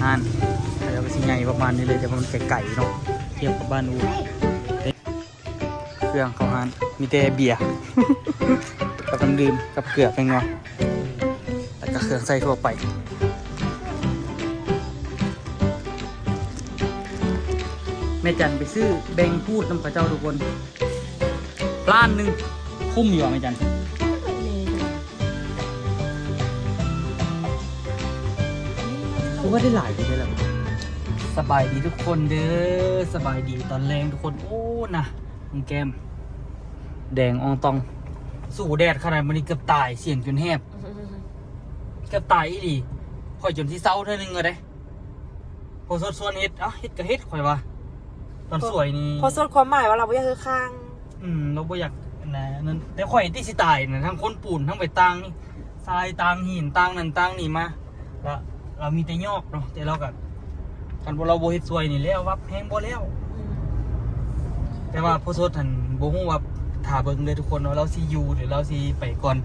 ห้านแล้วก็สิใหญ่ประมาณนี้เลยแต่ว่ามันไก่ๆเนาะเทียบกับบ้านอูเครื่องเขาห้านมีแต่เบียร์ กับน้ำดื่มกับเกลือแป้งนัวแล้วก็เครื่องใส่ทั่วไปแม่จันไปซื้อแบงพูดน้ำกระเจ้าทุกคนล้านหนึ่งคุ้มอยู่อ่ะแม่จันคือว่าได้หลายอยู่ได้แล้วสบายดีทุกคนเด้อสบายดีตอนแรงทุกคนโอ้นะมึงแก้มแดงอองตองสู่แดดขนาดมันนี่เกือบตายเสียงจนแหบเกือบตายอีหลีข่อยจนที่เศร้าเท่านึงเลยเด้พอสดส่วนเฮ็ดเฮ็ดกับเฮ็ดข่อยว่าตอนสวยนี่พอสดความหมายว่าเราไม่อยากคือข้างเราไม่อยากนะนั่นแต่ข่อยที่สิตายนะทั้งคนปูนทั้งไปตังนี่ทรายตังหินตังนั่นตังนี่มาแล้วเรามีแต่ยอกเนาะแต่เรากับกันเราโบเฮ็ดสวยนี่แล้ววับแห้งบ่แล้วแต่ว่าพอสดหันโบฮู้ว่าถ่าเบิ่งเลยทุกคนว่าเราสิอยู่หรือเราสิไปก่อน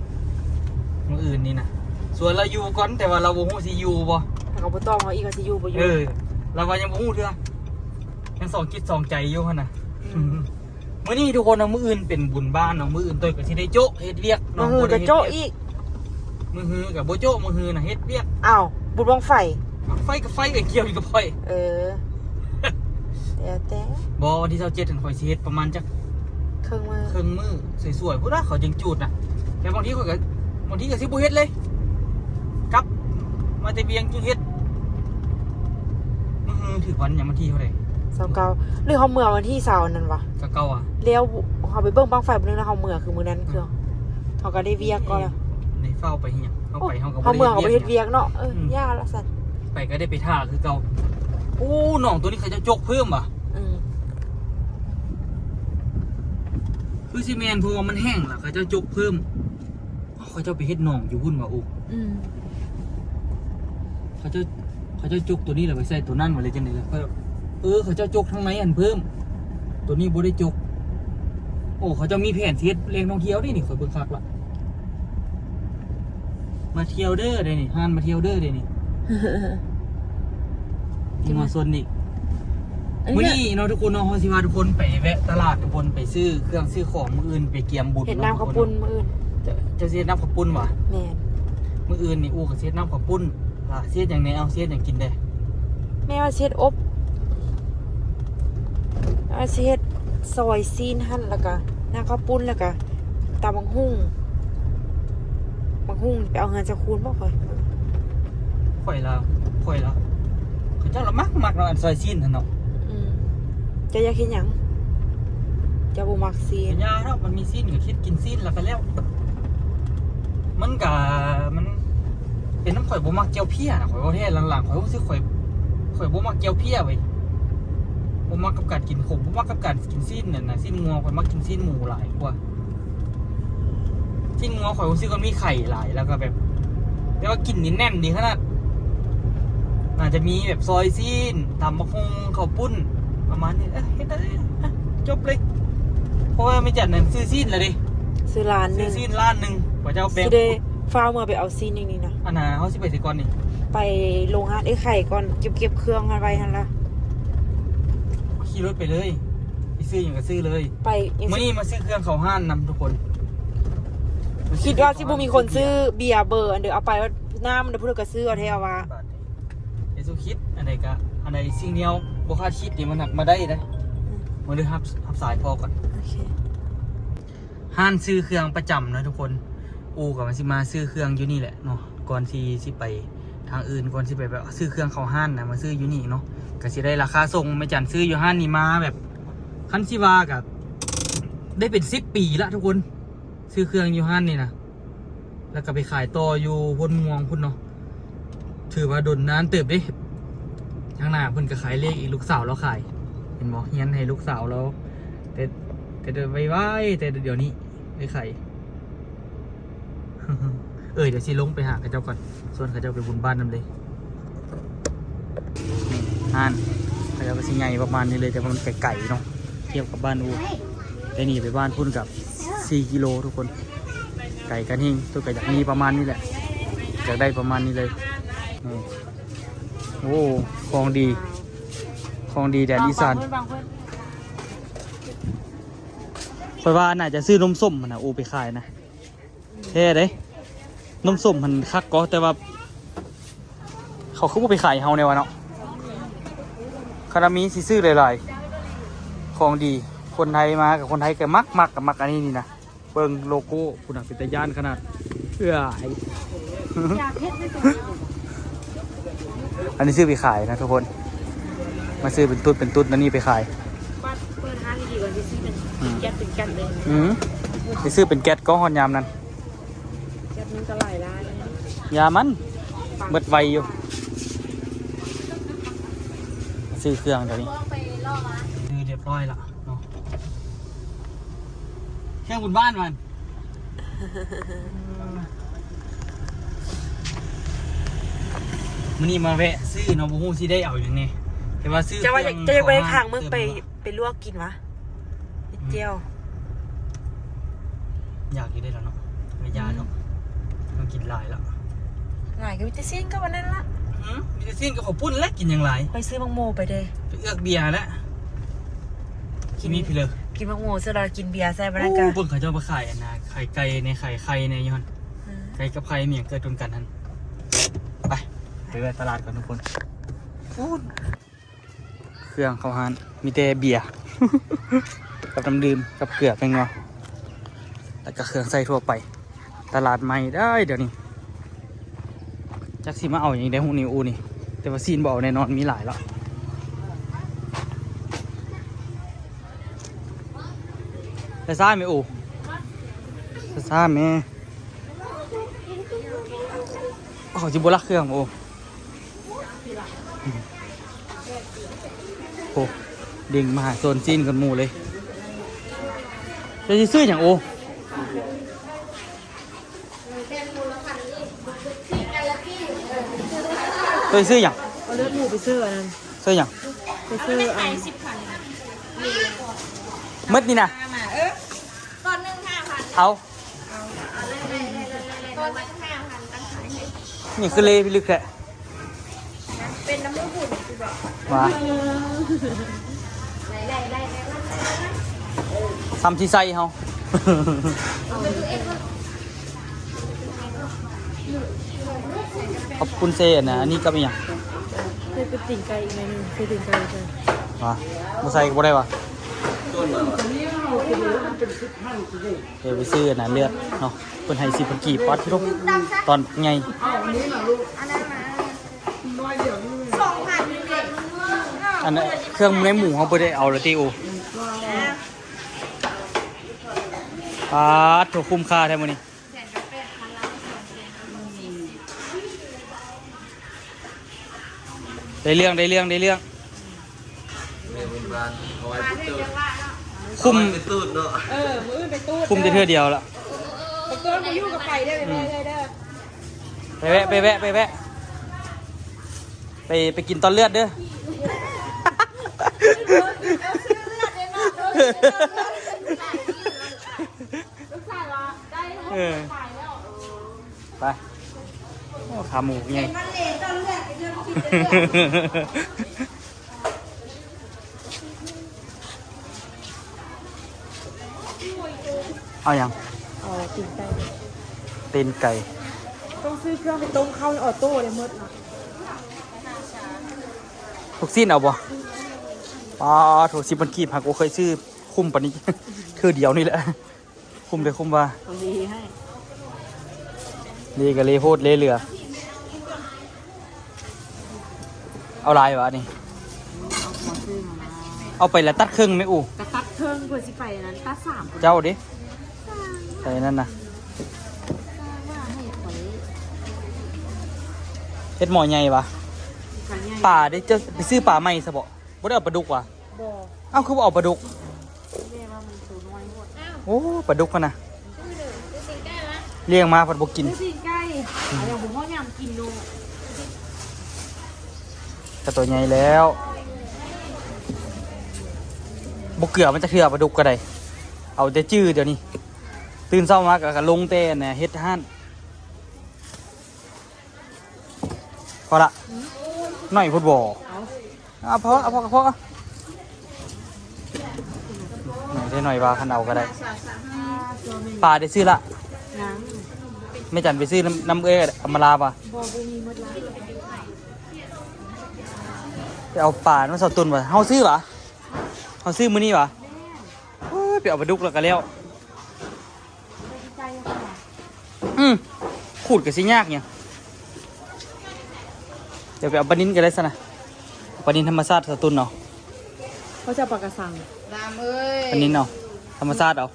มื้ออื่นนี่นะส่วนเราอยู่ก่อนแต่ว่าเราโบฮู้สิอยู่บ่เขาบ่ต้องเขาอีกเขาสิอยู่บ่อยู่เราว่ายังโบฮู้เด้อยังสองจิตสองใจอยู่หั่นน่ะมื้อนี้ทุกคนเอามื้ออื่นเป็นบุญบ้านเนาะมื้ออื่นตัวก็สิได้โจ๊ะเฮ็ดเวียกน้องบ่ได้โจ๊ะอีกมื้อฮือกับบ่โจ๊ะมื้อฮือน่ะเฮ็ดเวียกอ้าวบุญบังไฟไฟกับไฟก็เกี่ยวอยู่กับไฟแต่บ่วันที่27ถึงข่อยสิเฮ็ดประมาณจักเครื่องมือสวยๆพุ่นน่ะเขาจึงจูดน่ะแต่บางทีข่อยก็บางทีก็สิบ่เฮ็ดเลยกลับมาแต่เบียงจึงเฮ็ดมื้อฮือถึงวันหยังวันที่เท่าใด29หรือเฮาเมื่อวันที่20นั่นวะ29อ่ะแล้วเฮาไปเบิ่งบังไฟมื้อนึงแล้วเฮาเมื่อคือมื้อนั้นคือเฮาก็ได้เวียกก็แล้วได้เฝ้าไปเฮียเฮาไปเฮาก็บ่ได้เฮาเมื่อก็บ่เฮ็ดเวียกเนาะย่าละสั่นไปก็ได้ไปท่าคือเก่าโอ้หนองตัวนี้เขาจะจกเพิ่มว่ะคือซีเมนต์เพราะว่ามันแห้งล่ะเขาจะจกเพิ่มเขาจะไปเฮ็ดหนองอยู่หุ่นว่ะโอ้เขาจะจกตัวนี้แล้วไปใส่ตัวนั่นมาเลยจังได๋ล่ะเขาจะจกทางไหนอันเพิ่มตัวนี้บ่ได้จกโอ้เขาจะมีแผนเฮ็ดเลี้ยงท่องเที่ยวนี่ข่อยเบิ่งคักล่ะมาเที่ยวเด้อได้นี่ฮานมาเที่ยวเด้อได้นี่ที่มาส่วนนี่มื้อนี้เนาะทุกคนเนาะเฮาสิพาทุกคนไปแวะตลาดทุกคนไปซื้อเครื่องซื้อของมื้ออื่นไปเกียมบุญเฮ็ดน้ำข้าวปุ้นมื้ออื่นจะเฮ็ดน้ำข้าวปุ้นว่ะแม่นมื้ออื่นนี่ก็เฮ็ดน้ำข้าวปุ้นเฮ็ดหยังไงเอาเฮ็ดหยังกินได้แม่ว่าเฮ็ดอบเอาเฮ็ดซอยซีนหั่นแล้วก็น้ำข้าวปุ้นแล้วก็ตำบักหุ่งไปเอาเงินจะคูณบ่ค่อยแล้วเขาเจ้าละมักเนาะอันซอยซีนหั่นเนาะจะอยากกินหยังจะบ่มักซีนยาเนาะมันมีซีนก็คิดกินซีนแล้วก็แล้วมันเป็นน้ำข่อยบ่มักเจียวเพี้ยน่ะข่อยบ่แท้หลังๆข่อยรู้สึกข่อยบ่มักเจียวเพี้ยเว้ยบ่มักกับการกินขมบ่มักกับการกินซีนนั่นน่ะซีนงัวข่อยมักกินซีนหมูหลายกว่าซีนงัวข่อยรู้สึกว่ามีไข่หลายแล้วก็แบบแต่ว่ากินนี่แน่นดีขนาดน่าจะมีแบบซอยซีนตำบักหุ่งข้าวปุ้นประมาณนี้เฮ็ดได้จบเลยเพราะว่าไม่จัดนั่นซื้อซีนเลยดิซื้อร้านนึงซื้อซีนร้านนึงกว่าจะเอาแบงค์ฟ้าเมื่อไปเอาซีนอย่างนี้นะอันน่ะเฮาสิไปสิก่อนนี่ไปโรงงานไอ้ไข่ก่อนเก็บเครื่องกันไว้หั่นล่ะขี่รถไปเลยไปซื้ออย่างก็ซื้อเลยไปมื้อนี้มาซื้อเครื่องเข้าห้านนำทุกคนคิดว่าสิบ่มีคนซื้อเบียร์เบอร์อันเดี๋ยวเอาไปว่าน้ำมันพูดก็ซื้อเอาแท้ว่าไอ้สุคิดอันใดสิ่งเดียวบ่คาดคิดนี่มันหนักมาได้นะมาเลยรับสายพอก่อนโอเคห้านซื้อเครื่องประจำนะทุกคนกับมันสิมาซื้อเครื่องอยู่นี่แหละเนาะก่อนที่สิไปทางอื่นก่อนสิไปแบบซื้อเครื่องเข้าห้านนะมาซื้ออยู่นี่เนาะก็สิได้ราคาส่งไม่จันซื้ออยู่ห้านนี่มาแบบคันสิว่ากับได้เป็น10 ปีละทุกคนซื้อเครื่องอยู่ห้านนี่นะแล้วก็ไปขายต่ออยู่พ้นม่วงพุ่นเนาะถือว่าดนนานเติบได้ทางหน้าเพิ่นก็ขายเลขอีกลูกสาวแล้วขายเห็นบ่เฮียนให้ลูกสาวแล้วแต่เดินไว้แต่เดี๋ยวนี้ได้ขายเดี๋ยวสิลงไปหาข้าเจ้าก่อนส่วนข้าเจ้าไปบุญบ้านนั่นเลยนี่ห้านข้าเจ้าก็สิใหญ่ประมาณนี้เลยแต่ว่ามันไก่ๆเนาะเทียบกับบ้านอูได้หนีไปบ้านพุ่นกับ4 กิโลทุกคนไก่กันหิ้งตัวไก่จากนี้ประมาณนี้แหละอยากได้ประมาณนี้เลย โอ้ของดีแดนอีสาน บางเพื่อน เพราะว่าน่าจะซื้อนมส้มมันนะอูไปขายนะแท้เด้นมส้มมันคักก็แต่ว่า เขาคือว่าไปขายเฮาในวะเนาะคารามีสิซื้อหลายๆของดีคนไทยมากับคนไทยก็มักอันนี้นี่นะเบิ่งโลโก้คุณน่ะเป็นตะย่านขนาดไอ้ อยากเฮ็ดไม่ถูก อันนี้ซื้อไปขายนะทุกคนมาซื้อเป็นตุ๊ดนั่นนี่ไปขาย บ้านเปิดห้างดีกว่าที่ซื้อเป็นแก๊สเป็นแก๊สเลย ไปซื้อเป็นแก๊สก็ฮอนยามนั้น แก๊สมันก็หลายล้าน ยามันเบิดไวอยู่ซื้อเครื่องเดี๋ยวนี้ซื้อเรียบร้อยละเนาะแค่บุญบ้านมันมันนี่มาแวะซื้อเนาะบุ้งที่ได้เอาอย่างนี้แต่ว่าซื้อ จะว่า เครื่อง จะไปข้าง ข มึง เติ ไปลวกกินวะเจียว อยากกินได้แล้วเนาะไม่ยากเนาะมันกินหลายแล้ว หลายก็วิตาซินก็วันนั้นละ มีแต่สิ้นกับข้าวปุ้นและกินอย่างไร ไปซื้อมังโมไปเด้ ไปเอือกเบียร์แล้วกินมีพี่เลย กินมังโมเสร็จแล้วกินเบียร์ใส่บ้าน โอ้ กัน เบิ่งเขาเจ้ามาขายอันนะไข่ไก่ในไข่ไข่ในยอนไก่กับไข่เมียงเกิดจนกันทันไปแวะตลาดก่อนทุกคนเครื่องเขาหานมีแต่เบียร์ กับน้ำดื่มกับเกลือเป็นไงแล้วก็เครื่องใส่ทั่วไป ตลาดใหม่ได้เดี๋ยวนี้จักสิมาเอาอย่างนี้ได้หูนิวอูนี่แต่ว่าซีนบอกแน่นอนมีหลายแล้วแต่ซ่าไหมอูแต่ซ่าไหมเขาจิบุรักเครื่องโอ้โหดิ่งมาหาโซนจีนกันหมู่เลยจะซื้ออย่างโอเคยซื้ออย่าง เอาเลือดหมูไปซื้ออันนั้น ซื้ออย่าง ไปซื้ออัน มืดนี่นะ ก้อนหนึ่ง5,000 เอา ก้อนหนึ่ง5,000ตั้งขายให้ นี่คือเลยพิลึกแหละ เป็นน้ำมูกบุ่นคือบอก มา ไล่ ซ้ำที่ใส่เฮา ขอบคุณเซนนะอันนี้ก็มีอย่าง เคยเป็นติ่งไก่อีกไหมนึงเคยติ่งไก่ใช่ มาบ่ใส่ก็บ่ได้วะเดี๋ยวไปซื้ออันนะเลือดเนาะเพิ่นให้10พันกีบปัดที่ลูกตอนไง อันนั้นมา2,000เด็ก อันนั้นเครื่องในหมูเขาบ่ได้เอาเลยติโอถูกคุ้มค่าแท้มื้อนี้ได้เรื่องคุ้ม ตูดเนาะ มือไปตู้ คุ้มแต่เทื่อเดียวละ ไปเกินไปยุ่งกับไก่ได้ไปเลยเด้อ ไปแวะไปกินตอนเลือดเด้อเออไปโอ้ขาหมูไงเอาอย่าง อ๋อติ่งไก่ เต็นไก่ ต้องซื้อเครื่องไปต้มข้าวในออโต้เลยมืดนะ ทุกสิ้นเอาบ่โถ10 มันกีบหักโอเคยซื้อคุ้มปานนี้ เธอเดียวนี่แหละ คุ้มเลยคุ้มว่า ของดีให้ เลกับเลโพดเลเหลือ เอาลายวะนี่ ขอซื้อมา เอาไปแล้วตัดครึ่งไหมอู กระตัดเครื่องเพื่อสิไปนั้นตัด3 เจ้าดิใส่นั่นนะเฮ็ดหมอใหญ่ปะ กันง่าย ป่าได้จะไปซื้อป่าใหม่ซะบ่บ่ได้เอาปลาดุกว่ะ บ่ เอ้าคือบ่เอาปลาดุก แม่ว่ามันสูงน้อยหมด โอ้ปลาดุกกันนะเลี้ยงมาเพัดบ่กิน ซื้อติ่งไก่เอาอย่างผมพ่อยำกินดู แต่ตัวใหญ่แล้วบ่เกลือมันจะเกลือปลาดุกก็ได้เอาแต่จื้อเดี๋ยวนี้ตื่นเช้ามาก็ลงแต่น่ะเฮ็ดห้านพอละ หน่อยพุดบ่เอาพอหน่อยได้หน่อยว่าคันเอาก็ได้ปลาได้ซื้อละ ยัง ไม่จันไปซื้อน้ำเอ้ยอำมาลาป่ะ บ่มีหมดละ ไปเอาปลาน้ำสตุนป่ะเฮาซื้อป่ะเฮาซื้อมื้อนี้ป่ะโอ้ยไปเอาปลาดุกแล้วก็แล้วขูดก็สิยากเนี่ยเดี๋ยวไปเอาปลานินก็ได้ซะนะปลานินธรรมชาติสตุนเนาะ เขาจะปากกระสัง ดามเอ้ย ปลานินเนาะธรรมชาติเอา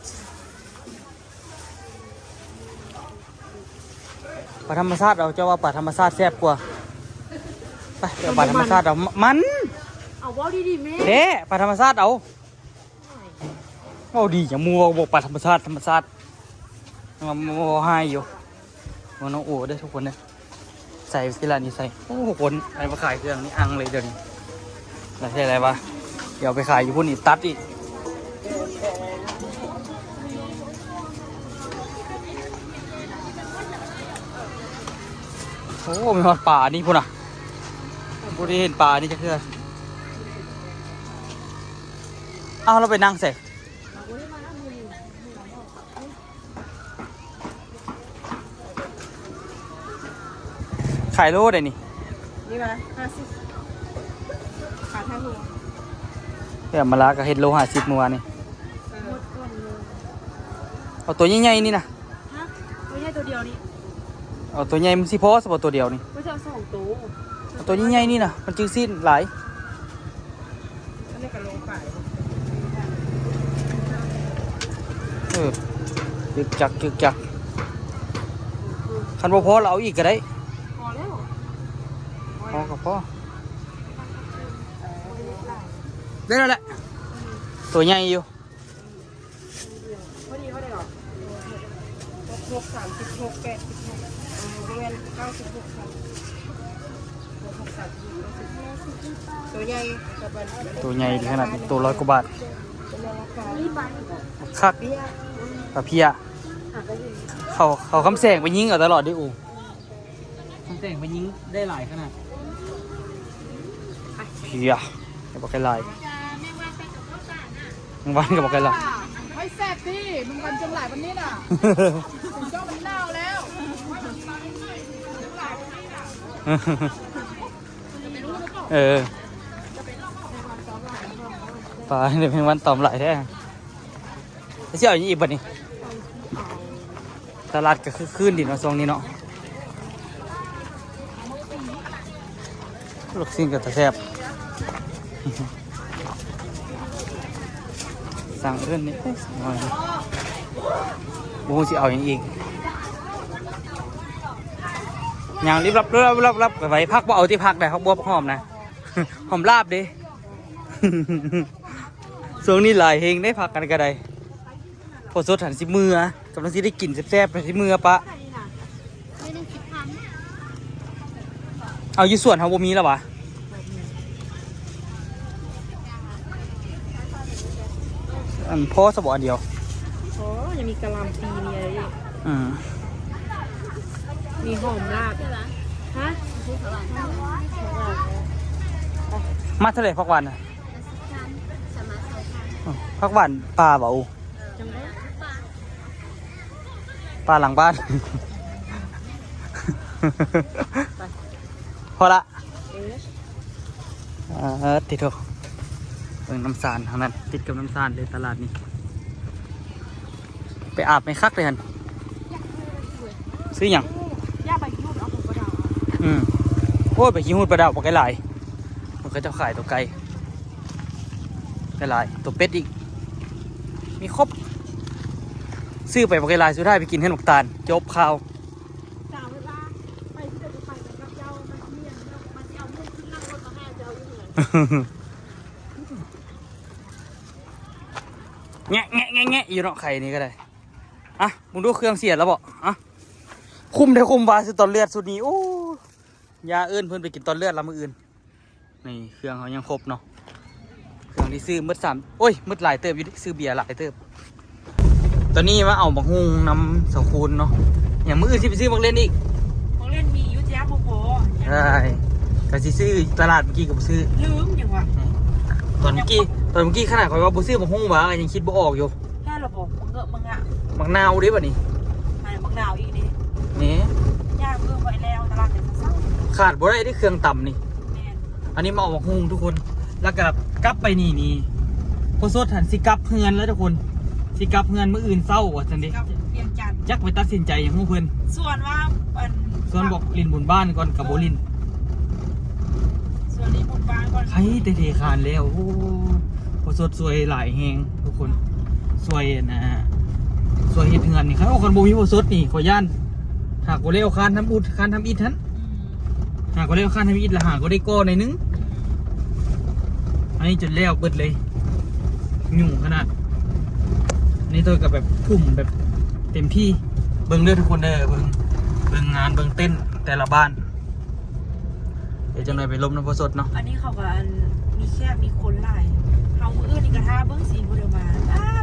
ปลาธรรมชาติเอาเจ้าว่าปลาธรรมชาติแซ่บกว่าไปเอาปลาธรรมชาติเอามัน เอาว่าดีๆแม่ เด้ปลาธรรมชาติเอาเอาดีอย่างมัวบอกปลาธรรมชาติมาให้อยู่มาน้องโอ้ได้ทุกคนเลยใส่ที่ร้านนี้ใส่โอ้โหคนไอ้มาขายเครื่องนี้อังเลยเดี๋ยวนี้แล้วใช่อะไรวะเดี๋ยวไปขายอยู่พุ่นอีกตัดอีกโอ้มีหอดป่านี่พุ่นอ่ะพุ่นที่เห็นป่านี่จะคืออ้าวเราไปนั่งเสร็จขายโลได้นี่ นี่มา50ขาดแค่หัว เดี๋ยวมาลาก็เห็ดโล50มื้อวานนี่ หมดก่อนเลย เอาตัวใหญ่ๆนี่นะ ฮะไม่ใช่ตัวเดียวนี่ เอาตัวใหญ่มันสิพอสำหรับตัวเดียวนี่ ไม่ใช่เอา2ตัว เอาตัวใหญ่ๆนี่นะมันจึงสิ้นหลาย อันนี้ก็ลงไป ยึกจักคันบ่พอเราเอาอีกก็ได้ พอแล้ว พอก็พอได้แล้วแหละตัวใหญ่อยู่ พอดีหรอ6 36 86เรียน96ตัวใหญ่กับมัน ตัวใหญ่ถึงขนาดนี้ตัว100 กว่าบาทคักปลาเพียเขาคำแสงไปยิงเอาตลอดดิอูคำแสงไปยิงได้หลายขนาดเพียไม่บอกใครหลายมึงวันก็บอกใครหลาย ไม่แซ่บพี่มึงวันจนหลายวันนี้น่ะผมจ้องมันเน่าแล้ว เออปลาเนี่ยเป็นวันตอมหลายแท้เชื่ออย่างนี้อีกบัดนี้ตลาดก็คือคืนดิเนาะทรงนี้เนาะลูกซิ่งกับตะแซบสั่งเอื้อนนี่หน่อยบูสิเอาอย่างอีกอย่างรีบรับไปไว้พักบ่เอาที่พักได้ครับบัวหอมนะ หอมลาบดิ ช่วงนี้หลายเฮงได้พักกันก็ได้พอสดหันสิมือกำลังสิได้กินแซ่บๆไปสิมือปะเอาอยู่ส่วนเขาบ่มีแล้ววะอันพ่อสบอันเดียว โอ้ยังมีกะหล่ำปีมีอะไรอีก อืม มีหอมลาบฮะ มาเท่าไหร่พักวันนะพักวันปลาเบา จำได้ ปลาหลังบ้าน พอละติดโถเบิ่งน้ำสารทางนั้นติดกับน้ำสารเลยตลาดนี้ไปอาบไม่คักเลยฮันซื้อหยัง ย่าไปยุ่งเอาผมกระดาษ โอ้ยไปขี้หูดปลาดาวบอกไก่หลายมันก็จะขายตัวไก่ไก่หลายตัวเป็ดอีกมีครบซื้อไปบอกไก่หลายสุดท้ายไปกินขนมตาลจบข่าว จ่าเวลาไปที่จะไปกับเจ้ามันเมียนมันจะเอาเรื่องขึ้นนั่งรถมาให้เจ้าอยู่เหมือน แงะอยู่เนาะไข่นี่ก็ได้อ่ะมึงดูเครื่องเสียแล้วบอกอ่ะคุมได้คุมวาสุดตอนเลือดสุดนี้โอ้ยาเอื้นเพื่อนไปกินตอนเลือดแล้วมืออื่นนี่เครื่องเขายังครบเนาะเครื่องที่ซื้อมืด3โอ้ยมืดหลายเติบอยู่ซื้อเบียร์หลายเติบตอนนี้มาเอาบักฮุงน้ำสคูลเนาะอย่างมืออื่นสิไปซื้อบักเล่นอีก ของเล่นมียุทธยาโปโป ใช่ ก็สิซื้อตลาดเมื่อกี้ก็บ่ซื้อ ลืมยังวะ ตอนเมื่อกี้ขนาดข่อยว่าบ่ซื้อบักฮุ้งหวาก็ยังคิดบ่ออกอยู่ แค่ระบบมึงเงอะมึงอ่ะ บักนาวเด้บัดนี้ ไหนมึงหนาวอีกดิ นี่ ย่างเพิ่มไปแล้วตลาดเดี๋ยวจะเศร้า ขาดบ่ได้เครื่องต่ำนี่ แมน อันนี้มาเอาบักฮุ้งทุกคนแล้วก็กลับไปนี่พอสดหันสิกลับเฮือนแล้วทุกคนสิกลับเฮือนมื้ออื่นเช้าว่าซั่นเด้ กับเวียงจันทร์ จักไปตัดสินใจหยังฮู้เพิ่น ส่วนว่าอัน ส่วนบอกลินบุญบ้านก่อนกับบ่ลิน ส่วนนี้บุญบ้านก่อน ใครแต่เทคานแล้วโอ้พอสดสวยหลายแฮงทุกคนสวยนะสวยเฮ็ดเฮือนนี่ครับเอาคนบ่มีพอสดนี่ขอย่านหากบ่เร็วคานทำอุดคานทำอิฐหั่นหากบ่เร็วคานทำอิฐแล้วหากบ่ได้ก่อหน่อยนึงอันนี้จนแล้วเบิดเลยยุ่งขนาดนี่ตัวกับแบบทุ่มแบบเต็มที่เบิ่งเด้อทุกคนเด้อเบิ่งงานเบิ่งเต้นแต่ละบ้านเดี๋ยวจะหน่อยไปล้มน้ำพอสดเนาะ อันนี้เขาก็มีแค่มีคนหลายเฮามืออื่นนี่กระทาเบิ้งสีบุเดมา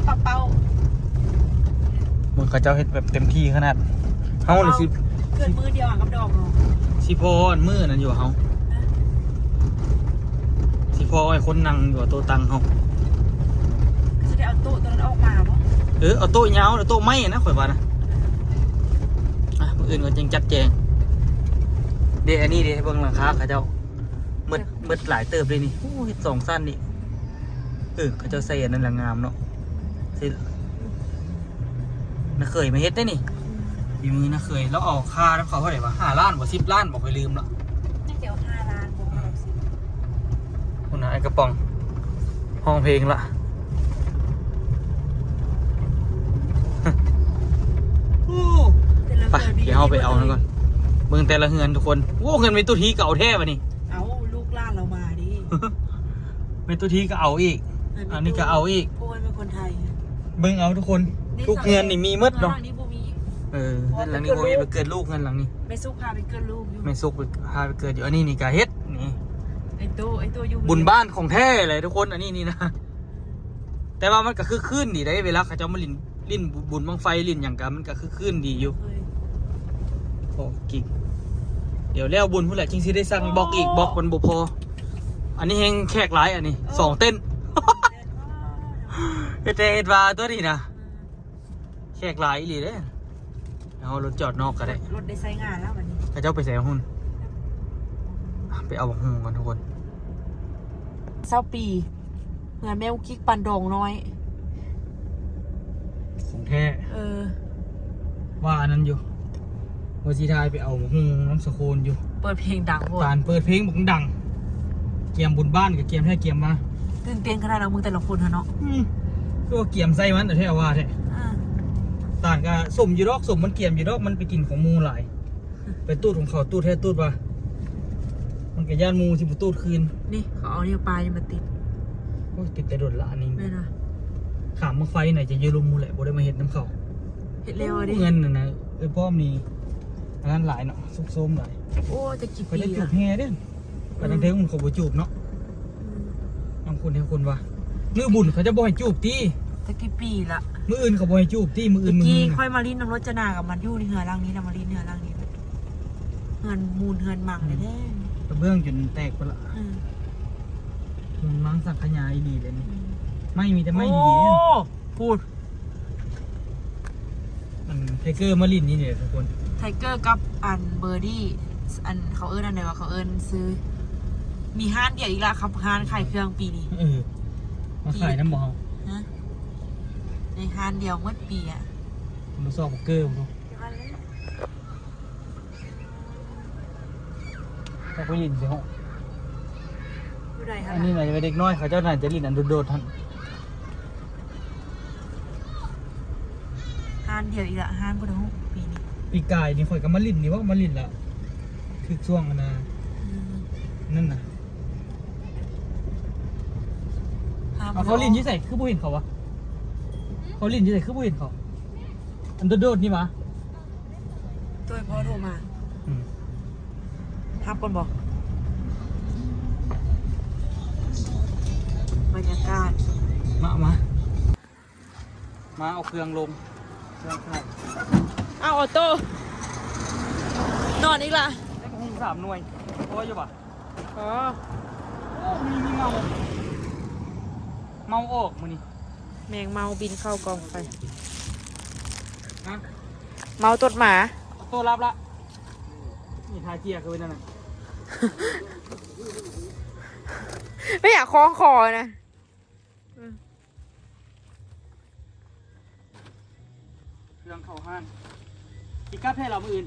ปะเป้า มึงเขาเจ้าเฮ็ดแบบเต็มที่ขนาดเฮานี่สิ เกินมือเดียวกับดอกเนาะ สิพออันมือนั่นอยู่เฮาสิพอไอ้คนนั่งอยู่โต๊ะตังเฮา จะได้เอาโต๊ะตัวนั้นออกมาปะ เอาโต๊ะยาวเอาโต๊ะไม้นะข่อยว่านะมื้ออื่นก็จังจัดแจงเด้อันนี้เด้เบิ่งหลังคาเขาเจ้ามืดหลายเติบเลยนี่โอ้เฮ็ดสองสั้นนี่เขาเจ้าใส่อันนั้นละงามเนาะสิน่าเคยมาเฮ็ดได้นี่มีมือน่าเคยแล้วเอาค่าแล้วเขาเท่าไหร่วะ5 ล้านบ่10 ล้านบ่เคยลืมแล้ว น่าจะเอา5 ล้านผมเอาสิ คุณนายกระป๋องห้องเพลงละ ไปเดี๋ยวเอาไปเอานั่นก่อนเบิ่งแต่ละเฮือนทุกคนโอ้เงินเป็นตู้ทีเก่าแท้ป่ะนี่ เอาลูกหล้านเรามาดิ เป็นตู้ทีก็เอาอีก อันนี้ก็เอาอีก พวกมันเป็นคนไทย เบิ่งเอาทุกคนทุกเงินนี่มีหมดเนาะ นี้บูมี เงินหลังนี้โบมีไปเกิดลูกเงินหลังนี้ ไม่ซุกพาไปเกินลูกอยู่ ไม่สุกไปพาไปเกิดอยู่อันนี้นี่กาเฮ็ดนี่ ไอตัวอยู่ บุญบ้านของแท้เลยทุกคนอันนี้นี่นะแต่ว่ามันก็คือขึ้นดีได้เวลาเขาเจ้ามาลิ้นบุญบังไฟลิ้นอย่างกันมันก็คือขึ้นดีอยู่ เคย โอ้กิ่งเดี๋ยวแล้วบุญผู้แหละจริงสิได้สั่งบล็อกอีกบล็อกมันบ่พออันนี้แหงแขกหลายอันนี้2 เต้นเฮ็ดว่าตัวนี้นะแขกหลายอีหลีเด้เอารถจอดนอกก็ได้ รถได้ใช้งานแล้ววันนี้ เขาเจ้าไปใส่หุ้นไปเอาบักฮุงกันทุกคน 20 ปีเหมือนแมวกิ๊กปันดองน้อย ของแท้ ว่า อันนั้นอยู่ว่าสิทายไปเอาบักฮุงน้ำสะโคนอยู่ เปิดเพลงดังโหด การเปิดเพลงบักดังเกียมบุญบ้านกับเกียมแท้เกียมมา ตื่นเต้นขนาดเรามึงแต่ละคนฮะเนาะ คือว่าเกียมใส่มันแต่แท้ว่าแท้ต่างกับสมอยู่ดอกสมมันเกียมอยู่ดอกมันไปกินของมูหลายไปตูดของเขาตูดแท้ตูดว่ามันกับย่านมูสิบตูดคืน นี่เขาเอาเนี่ยปลายมาติด โอ้ยติดแต่โดนละอันนี้ ไม่นะ ขามมาไฟไหนจะเยอะลงมูแหละบ่ได้มาเห็ดน้ำเขา เห็ดเร็วดิ เงินน่ะนะป้อมนี่อันนั้นหลายเนาะซุกโซมหลาย โอ้จะกี่ ไป ปี ได้จู อะ บแฮ่เด้อไปทางเทงมันเขาบ่จูบเนาะบางคนเท่าคนว่ามือบุญเขาจะบ่ให้จูบตี จะกี่ปีละ มืออื่นเขาบ่ให้จูบตีมืออื่นมือ กี้ นึง ค่อยมาลิ้นน้ำรถจนากับมันอยู่ในเหือร่างนี้นะมาลิ้นเหือร่างนี้เหือนมูลเหือนมังเลยแน่ กระเบื้องจนแตกไปละ อืม มันมังสังขยายดีเลยนี่ไม่มีแต่ไม่ โอ้ ดีเนี่ย พูด ไทเกอร์มาลินนี่เนี่ยทุกคน ไทเกอร์กับอันเบอร์ดี้อันเขาเอิ้นอันไหนวะเขาเอิ้นซื้อ มีห้านเดียวอีกละครับห้านขายเครื่องปีนี้ มาขายน้ำหมอ ฮะในห้านเดียวเมื่อปีอ่ะ มาสอบเกอร์ผมเขาไปลินสิฮะ อยู่ไหนคะ อันนี้ไหนจะเป็นเด็กน้อยเขาเจ้าหน่ายจะลินอันโดดๆท่าน ห้านเดียวอีกละห้านพุทธหุปีนี้ ปีกายนี่ข่อยก็มาลินนี่ว่ามาลินละคือช่วงอันนะ อืม นั่นน่ะ ห้ เอาเขาลินยี่ใส่คือผู้เห็นเขาวะเขาลินยี่ใส่คือผู้เห็นเขาอันโดดๆนี่วะ ตัวพ่อโทรมาทับก่อนบอกบรรยากาศ มาเอาเครื่องลงเครื่องเข้า อ้าวออโต้นอนอีกละ ได้กระหุ้ง3 หน่วยเพราะว่าอยู่ปะ อ๋อ โอ้มีเมาออกมื้อนี้ แมงเมาบินเข้ากองไฟ ฮะ เมาตดหมา เอาตัวรับละนี่ทาเจียคือเป็นนั่นน่ะ ไม่อยากคล้องคอนะ เครื่องเข้าห้านอีกกลับให้เรามื้ออื่น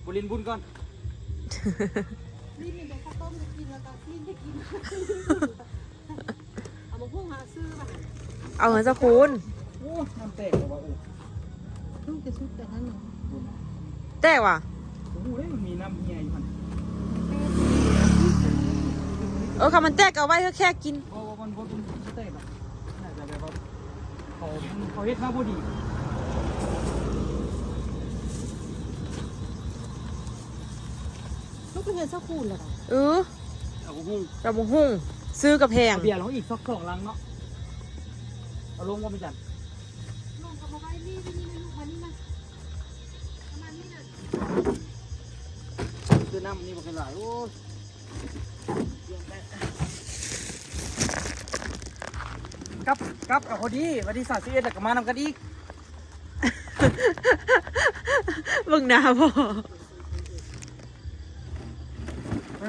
บุรินบุญก่อน นี่มีแต่ข้าวต้มจะกินแล้วก็นี่จะกินเอามาพุ่งหาซื้อป่ะ เอาเงินสักคูณ โอ้น้ำแตกแล้วว่ะ ลูกจะซุดแต่ท่านหนึ่ง แต่ว่ะ โอ้โหมันมีน้ำเฮียอยู่พัน ค่ะมันแตกเอาไว้แค่กิน เพราะว่ามันแตกหรอกน่าจะแบบว่าเขาเฮ็ดมาบ่ดี ลูกเป็นเงินสักคูณเหรอ เอาหุ้ง กระบุงหุ่งซื้อกับแพง เอาเบียร์เราอีกสัก2 ลังเนาะเอาลงว่าไม่จัน ลงกับมาไว้นี่นะลูกมานี่มาประมาณนี้นะ คือน้ำนี่บ่เป็นไรโอ้ยกับเอาพอดีวันที่31แล้วก็มานำกันอีก บึงหนาพ่อ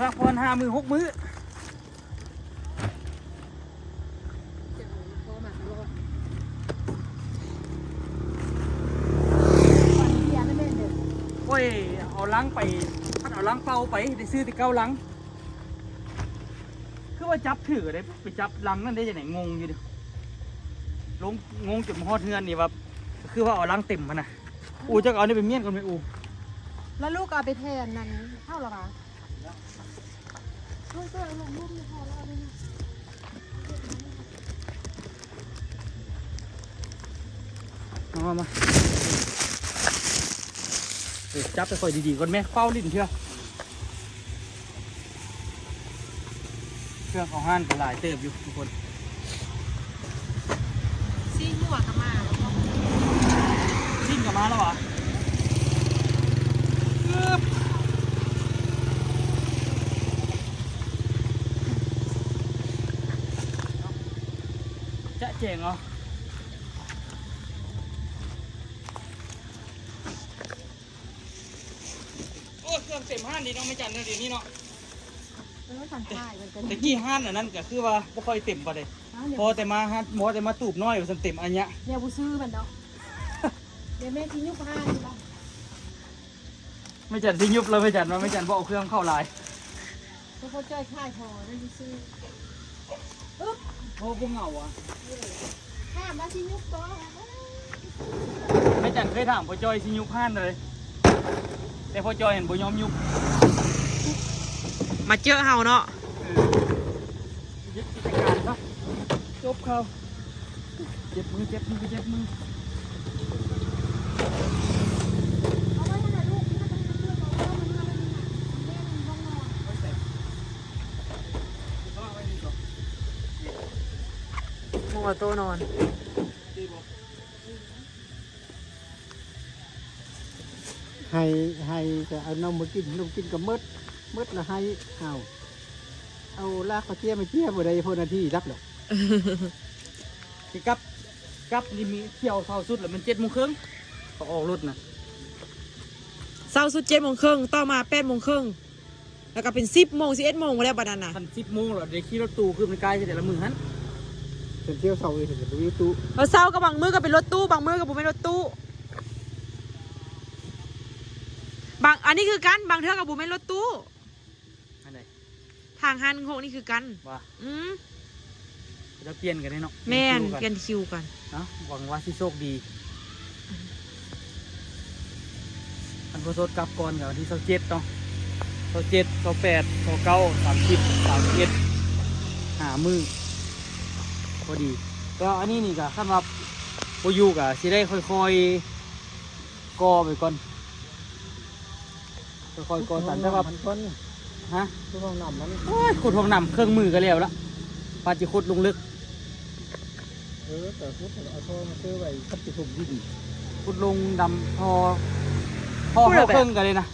รักพร5 มื้อ 6 มื้อ เจ็บหัวคอมาตลอดวันเดียวนั่นเองเด็ก โอ้ยเอาลังไปพัดเอาลังเป่าไปได้ซื้อที่9 ลังคือว่าจับถือได้ไปจับลังนั่นได้ยังไงงงอยู่ดิลงงงจนมาฮอดเฮือนนี่ว่าคือว่าเอาลังเต็มมันน่ะอูจะเอานี่ไปเมียนก่อนไหมอู แล้วลูกเอาไปแทนนั้นเท่าหรอคะลูกก็ลงรูปไม่พอแล้วนี่ มาจับไปค่อยดีๆก่อนแม่เฝ้าลิ้นเถอะเครื่องของห้านก็หลายเติบอยู่ทุกคน ซีหัวกับมาแล้วก็ ลิ้นกลับมาแล้วเหรอปึ๊บจะเจ๋งเหรอโอ้เครื่องเต็มห้านดีเนาะไม่จันเนาะเดี๋ยวนี้เนาะ แล้วสั่งค่ายมันเป็น แต่กี้ห้านอันนั้นก็คือว่าบ่ค่อยเต็มปานใดพอแต่มาห้านหมอแต่มาตูบน้อยว่าซั่นเต็มอันเนี้ย เนี่ยบุซื้อมันเนาะเดี๋ยวแม่กินยุบผ้าดีป่ะ ไม่จันสิยุบเลยไม่จันว่าไม่จันบ่เอาเครื่องเข้าลาย เพราะเขาจ้อยค่ายพอนั่นบุซื้ออึ๊บ โอ้บ่เหงาอ่ะ ข้ามมาที่ยุบต่อ ไม่จันเคยถามพ่อจอยสิยุบห้านเลยแต่พ่อจอยเห็นบ่ยอมยุบ มาเจอเฮาเนาะ ยึดกิจการซะจบเขาเจ็บมือ เอาไว้ขนาดลูกนี่ก็ต้องเชื่อต่อว่ามันทำอะไรนี่แม่มันห้องนอน หัวโตนอน ให้จะเอานมมากินกับมืดละให้เอาลากเขาเจี๊ยมาเจี๊ยบ่ได้พอนาทีรับหรอก สิกับนี่มีเที่ยวเท่าสุดแล้วมัน7:30นก็ออกรถน่ะ เช้าสุด7:30ต่อมา8:30แล้วก็เป็น10:00 11:00แล้วบัดนั้นน่ะ คัน10:00นแล้วได้ขี่รถตู้คือมันไกลแต่ละมื้อหั่น เป็นเที่ยวเสาร์เห็นดูยูทูบ แล้วเช้าก็บางมื้อก็เป็นรถตู้บางมื้อก็บ่เป็นรถตู้บางอันนี้คือกันบางเทื่อก็บ่แม่นรถตู้ อันใด ทางหันโคกนี่คือกัน ว่า อืม จะเปลี่ยนกันได้เนาะ แม่น คิวกั เปลี่ยนคิวกัน เนาะหวังว่าสิโชคดีอันพอสดกลับก่อนกับวันที่27เนาะ27 28 29 30 31หามือพอดีก็อันนี้นี่ก็คำว่าบ่อยู่ก็สิได้ค่อยๆก่อไปก่อนค่อยๆก่อสันแต่ว่า มันก้น ฮะ ทุกห้องน้ำมัน โอ้ยขุดผมนำเครื่องมือก็แล้วละปาจิขุดลงลึก แต่พุทธเอาโทรมาซื้อไว้คัดจุ่มดี ขุดลงดำพอเขาเครื่องกันเลยนะ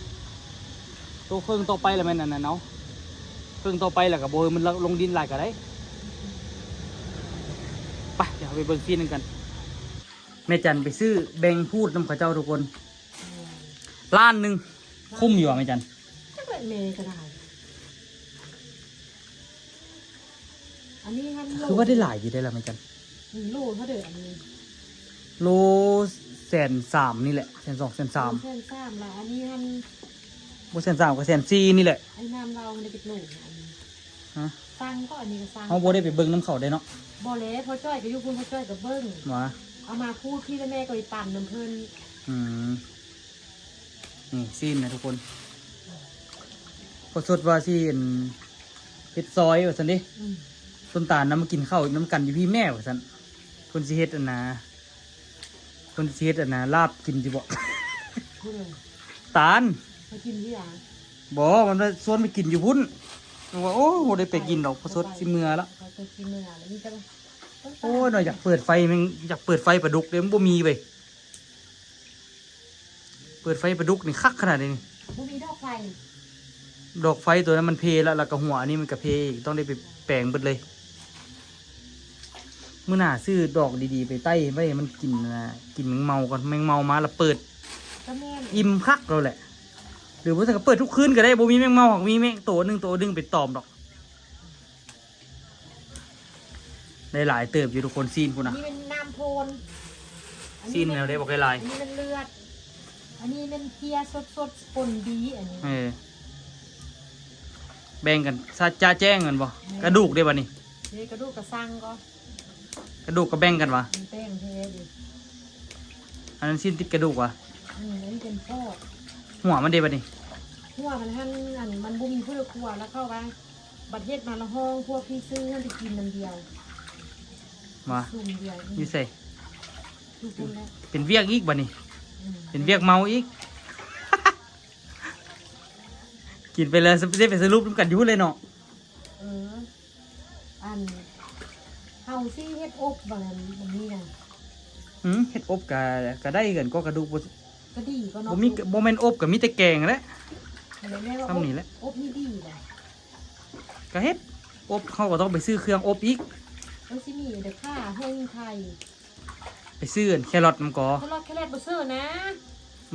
ตัวเครื่องต่อไปแล้วแม่นนั่นน่ะเนาะ เครื่องต่อไปแล้วก็บ่ให้มันลงดินหลายก็ได้ไปเดี๋ยวเราไปเบิ่งซีนกันแม่จันไปซื้อแบงพูดน้ำข้าเจ้าทุกคนล้านหนึงคุ้มอยู่อ่ะแม่จัน จะเป็นเมย์ก็ได้อันนี้ฮันโล คือว่าได้หลายอยู่ได้ละแม่จัน โลเท่าเดิมอันนี้ โล130,000นี่แหละ120,000 130,000 เส้นสามละอันนี้ฮัน บ่130,000ก็140,000นี่แหละ ไอ้น้ำเรามันได้เป็นโลอันนี้ ฮะ ฟังก็อันนี้ก็ฟัง เฮาบ่ได้ไปเบิ่งน้ำเขาได้เนาะ บ่เล่พอจ้อยก็อยู่คุณพอจ้อยกับเบิ้ง ว่า เอามาพูดพี่และแม่ก็ไปปั่นน้ำเพิ่น นี่ซีนนะทุกคนพอสดว่าซีนเฮ็ดซอยว่าซั่นดิ อืม ต้นตาลน้ำมากินข้าวน้ำกันอยู่พี่แม่ว่าซั่นเพิ่นสิเฮ็ดอันนะเพิ่นสิเฮ็ดอันนะลาบกินสิบ่ พูดเลย ตาล มากินที่ร้าน บ่มันว่าชวนไปกินอยู่พุ่นมันว่าโอ้บ่ได้ไปกินดอกพอสดสิเมื่อละ เขาจะกินเนื้อแล้วนี่จะ โอ้ยหน่อยอยากเปิดไฟแม่งอยากเปิดไฟปลาดุกเด้มันบ่มีเว้ยเปิดไฟปลาดุกนี่คักขนาดนี้นี่ บ่มีดอกไฟ ดอกไฟตัวนั้นมันเพแล้วก็หัวอันนี้มันก็เพอีกต้องได้ไปแปลงเบิดเลยมื้อหน้าซื้อดอกดีๆไปใต้ไว้ให้มันกินนะกินแมงเมาก่อนแมงเมามาแล้วเปิด ก็แม่น อิ่มคักเราแหละหรือว่าจะเปิดทุกคืนก็ได้บ่มีแมงเมาหรอกมีแมงตัวหนึงไปตอมดอกได้หลายเติบอยู่ทุกคนซีนพุ่น อัน นะ นี้เป็นน้ำโพน ซีนแนวได้บอกได้หลาย อันนี้เป็นเลือด อันนี้เป็นเพียสดๆปนดีอันนี้ แบ่งกันซาจ้าแจ้งกันบ่กระดูกได้บ่นี่ เด็กกระดูกกระซังก็ กระดูกก็แบ่งกันวะ มีแป้งเทดิ อันนั้นซีนติดกระดูกวะ อันนี้เป็นพอก หัวมันได้บ่นี่ หัวมันหั่นอันมันบุมีผู้ละครัวแล้วเข้าไปบัดเฮ็ดมาละห้องพวกพี่ซื้อให้ไปกินน้ำเดียว วะ ซุ่มเดียว อยู่ใส่ ทุกคนแล้ว เป็นเวียกอีกบ่นี่ อืม เป็นเวียกเมาอีก กินไปเลยได้ไปสรุปกันอยู่เลยเนาะ เอออันเฮาซี่เฮ็ดอบบ่นั้นมันนี่น่ะ เฮ็ดอบก็ได้กันก็กระดูกบ่ ก็ดีก็เนาะ บ่แม่นอบก็มีแต่แกงแหละ แม่ว่า ทำนี่แหละ อบนี่ดีแหละ ก็เฮ็ดอบเขาก็ต้องไปซื้อเครื่องอบอีก มันสิมีเด้อค่ะเฮิงไทย ไปซื้ออันแครอทมันก็ ตลอดแค่แรกบ่เซอร์นะ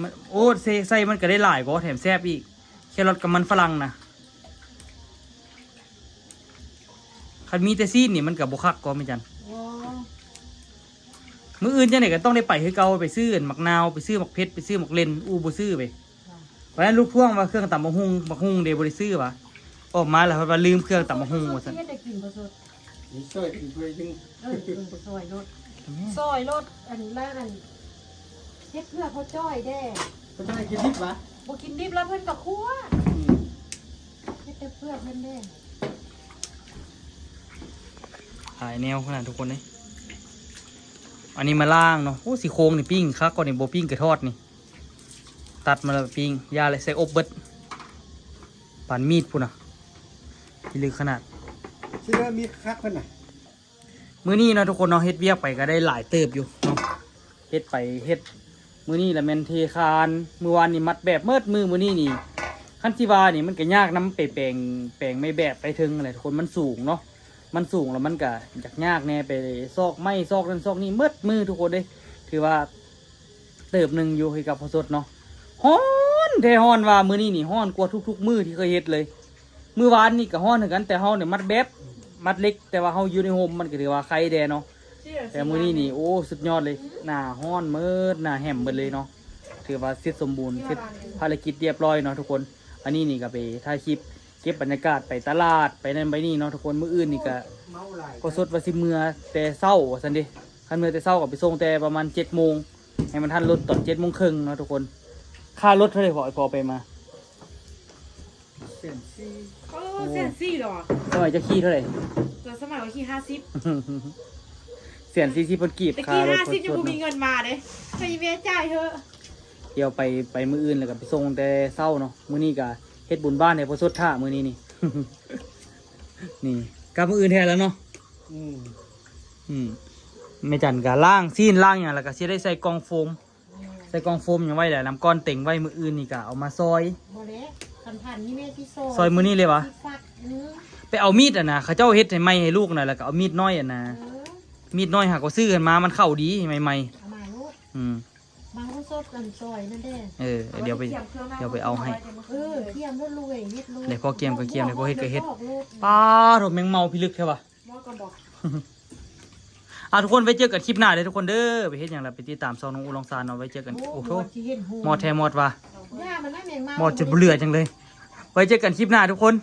มันโอ้ใส่มันก็ได้หลายก็แถมแซ่บอีกแครอทกับมันฝรั่งนะคันมีแต่ซีนนี่มันกับบุคักก็ไม่จัน ว้า มื้ออื่นจังไดก็ต้องได้ไปคือเก่าไปซื้ออันหมักนาวไปซื้อหมักเพชรไปซื้อหมักเลนบ่ซื้อไปเพราะฉะนั้นลูกพ่วงว่าเครื่องตำบักหุ่งบักหุ่งเดบ่ได้ซื้อวะออกมาแล้วว่าลืมเครื่องตำบักหุ่งว่าซั่น เฮ็ดได้กินบ่สด นี่ช่วยกินเพื่อยัง ซอยรถซอยรถอันแรกอันเฮ็ดเพื่อเขาจ้อยแด้ ก็ได้กินนิดวะ บ่กินดิบแล้วเพิ่นก็คั่วเฮ็ดแต่เพื่อเพิ่นแด้ หลายแนวขนาดทุกคนเลยอันนี้มาล่างเนาะโอ้สีโครงนี่ปิ้งคักก่อนนี่บ่ปิ้งกระทอดนี่ตัดมาแล้วปิ้งยาเลยใส่อบเบิดปานมีดพุ่นน่ะที่ลึกขนาด ที่ว่ามีคักเพิ่นน่ะ มื้อนี้เนาะทุกคนเนาะเฮ็ดเวียกไปก็ได้หลายเติบอยู่เนาะเฮ็ดไปเฮ็ดมื้อนี้ละแม่นเทคานมื้อวานนี่มัดแบบเมิดมื้อนี้นี่คันที่ว่านี่มันก็ยากนำไปแปลงไม่แบบไปถึงอะไรทุกคนมันสูงเนาะมันสูงแล้วมันก็ยากแน่ไปซอกไม้ซอกนั้นซอกนี้เมิดมือทุกคนเด้ถือว่าเติบหนึงอยู่ให้กับพอสดเนาะฮ้อนแท้ฮ้อนว่ามื้อนี้นี่ฮ้อนกว่าทุกๆมื้อที่เคยเฮ็ดเลยมื้อวานนี่ก็ฮ้อนเหมือนกันแต่เฮาเนี่ยมัดแบบมัดเล็กแต่ว่าเฮาอยู่ในโฮมมันก็ถือว่าใครแดเนาะแต่มื้อนี้นี่โอ้สุดยอดเลยหน้าฮ้อนเมิดหน้าแหมเบิดเลยเนาะถือว่าเสร็จสมบูรณ์เสร็จภารกิจเรียบร้อยเนาะทุกคนอันนี้นี่ก็ไปถ่ายคลิปเก็บบรรยากาศไปตลาดไปนั่นไปนี่เนาะทุกคนมื้ออื่นนี่ก็ เมาหลาย ก็สดว่าสิเมื่อแต่เช้าว่าซั่นเดิคันเมื่อแต่เช้าก็ไปส่งแต่ประมาณ7:00 นให้มันทันรถตอน7:30 นเนาะทุกคนค่ารถเท่าไหร่พอไปมา เส้นซี่ โอ้เส้นซี่เหรอ สมัยจะขี่เท่าไหร่ ตัวสมัยว่าขี่50 เสียน40เพิ่นกีบ ตะ ค่า กี้ รถ 50ยังบ่มีเงินมาเด้ให้แม่จ่ายเถอะ เดี๋ยวไปมื้ออื่นแล้วก็ไปส่งแต่เช้าเนาะมื้อนี้ก็เฮ็ดบุญบ้านให้พอสดท่ามื้อนี้นี่ นี่กลับมื้ออื่นแท้แล้วเนาะ อืม ไม่จันก็ล้างซีนล้างหยังแล้วก็สิได้ใส่กล่องโฟมใส่กล่องโฟมหยังไว้แหละน้ำก้อนเต็งไว้มื้ออื่นนี่ก็เอามาซอย บ่เด้คันผ่านนี่แม่ที่ซอย ซอยมื้อนี้เลยวะ ที่ฟัก ไปเอามีดอ่ะนะเขาเจ้าเฮ็ดให้ใหม่ให้ลูกน่ะแล้วก็เอามีดน้อยอ่ะนะมีดน้อยหาก็ซื้อกันมามันเข้าดีใหม่ เอามาลูก ๆ บางคนซดกันซอยนั่นเด้ เดี๋ยวไปเอาให้ เทียมรถลุยนิดลุย เดี๋ยวพอเกมก็เกมเดี๋ยวพอเฮ็ดก็เฮ็ดป้าโถแมงเมาพิลึกใช่ป่ะ หมอก็บอก ทุกคนไว้เจอกันคลิปหน้าเด้อทุกคนเด้อไปเฮ็ดหยังล่ะไปติดตามซองน้องอูลองซานเนาะไว้เจอกันโอ้โหมอดแท้มอดว่ะ ย่ามันไม่แมงเมาม อดจนบ่เหลือจังเลยไว้เจอกันคลิปหน้าทุกคน